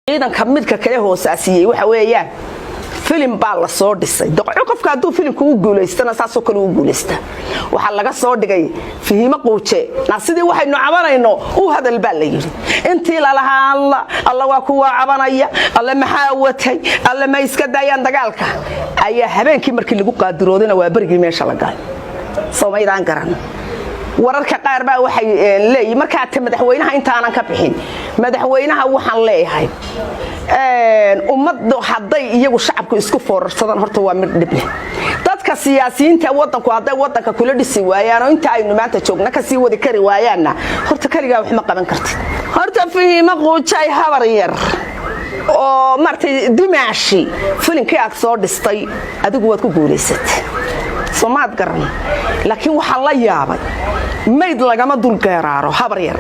ciidan ka midka kale hoosaasiyay waxa weeyaan film baa la soo dhisay qofka haduu filmku u guuleystana saasoo kale u guuleysta waxa laga soo dhigay fahimo quuce sidii waxaynu cabanayno u hadal baa la yiri intii la lahaa alla waa kuwa cabanaya alla maxaa watay alla ma iska daayaan dagaalka ayaa habeenkii markii lagu qaadiroodina waa barigii meesha la galay Soomaaliland garan wararka qaar baa waxay leeyihiin marka madaxweynaha inta aanan ka bixin madaxweynaha waxaan leeyahay ummaddu haday iyagu shacabku isku foorarsadaan horta waa mid dhib leh dadka siyaasiyiinta wadanku haday wadanka kula dhisi waayaan oo inta aynu maanta joogna ka sii wadi kari waayaana horta kaliya wax ma qaban kartid horta fahimo quucay habar yar oo martay dimaashi filimkii aad soo dhistay adigu waad ku guuleysatay Soomaad garan laakiin waxa la yaabay mayd lagama dul gaaraaro habar yar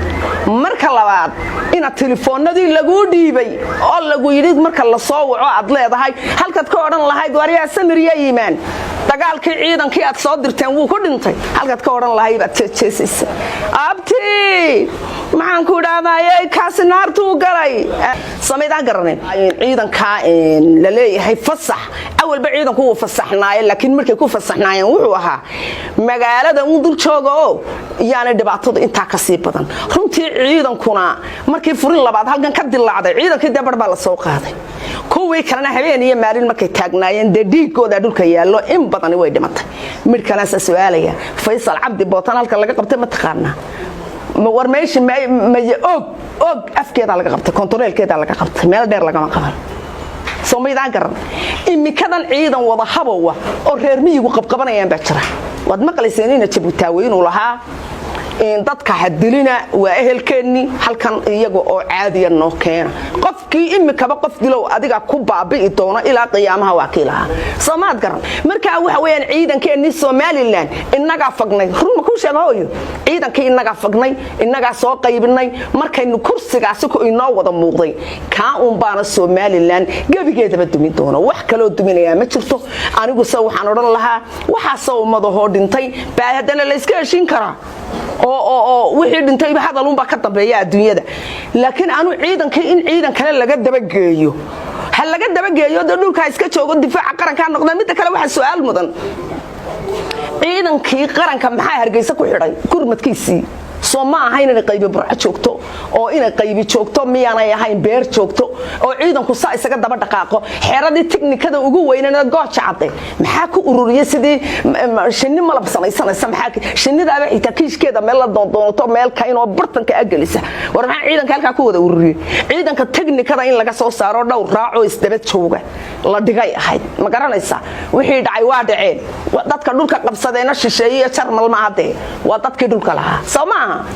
marka labaad ina telefoonadii lagu dhiibay oo lagu yiri marka la soo waco aad leedahay halkaad ka oran lahayd wariya samiriya iimaan dagaalkii ciidankii aad soo dirteen wuu ku dhintay halkaad ka oran lahayd aad jeesaysa abti maxaan ku dhaadayay kaasinaartu galay Soomaaliland garan ciidanka la leeyahay fasax awalba ciidanku uu fasaxnaayo laakiin markay ku fasaxnaayeen wuxuu ahaa magaalada uu dul joogo yaana dhibaatada inta ka sii badan runtii ciidankuna markii furin labaad halkan ka dilaacday ciidankii dabar baa la soo qaaday kuwii kalena habeen iyo maalin markay taagnaayeen dhiigooda dhulka yaalo in badan way dhimatay mid kale su'aalaya Faysal Cabdi Bootan halka laga qabtay ma taqaana ma warmeeshi ma og afkeeda laga qabtay kontaroolkeeda laga qabtay meel dheer laga ma qaban Soomaaliland garan imikadan ciidan wada habowa oo reer miyigu qabqabanayaan baa jira wad maqlayseen in Jabuutaaweyn uu lahaa dadka hadilina waa ehelkeeni halkan iyaga oo caadiya noo keena qofkii imikaba qof dilow adiga ku baabi'i doona ilaa qiyaamaha waakiilaha Soomaad garan marka waxa weeyaan ciidankeeni Soomaaliland inaga fagnay run ma ku sheegayo ciidankii inaga fagnay inaga soo qaybinay markaynu kursigaas ku inoo wada muuqday ka baana Soomaaliland gabigeedaba dumin doona wax kale oo duminaya ma jirto anigu soo waxaan oran lahaa waxa soo madaxo dhintay baa hadana la iska heshin karaa oo wixii dhintay hadal uun ba ka dambeeya adduunyada laakiin aanu ciidankii in ciidan kale laga dabageeyo hal laga dabageeyo dhulka iska joogo difaaca qaranka noqda mid kale waxa su'aal mudan ciidankii qaranka maxaa Hargeysa ku xidhay gurmadkiisii Sooma ahayn in qayb burca joogto oo in qayb joogto miyaanay ahayn beer joogto oo ciidanku saa isaga daba dhaqaaqo xeeradii tiknikada ugu weynana gooja caday maxaa ku ururiyay sidii shinni malab sanaysanaysa maxaa shinnidaaba xitaa kiishkeeda meel la doonto meel ka inoo bartanka agalisa war maxaa ciidanka halka ku wada ururiyay ciidanka tiknikada in laga soo saaro dhowr raaco isdaba jooga la dhigay ahayd ma garanaysa wixii dhacay waa dhaceen dadka dhulka qabsadeena shisheeye Jarmal ma hadee waa dadkii dhulka lahaa Soomaa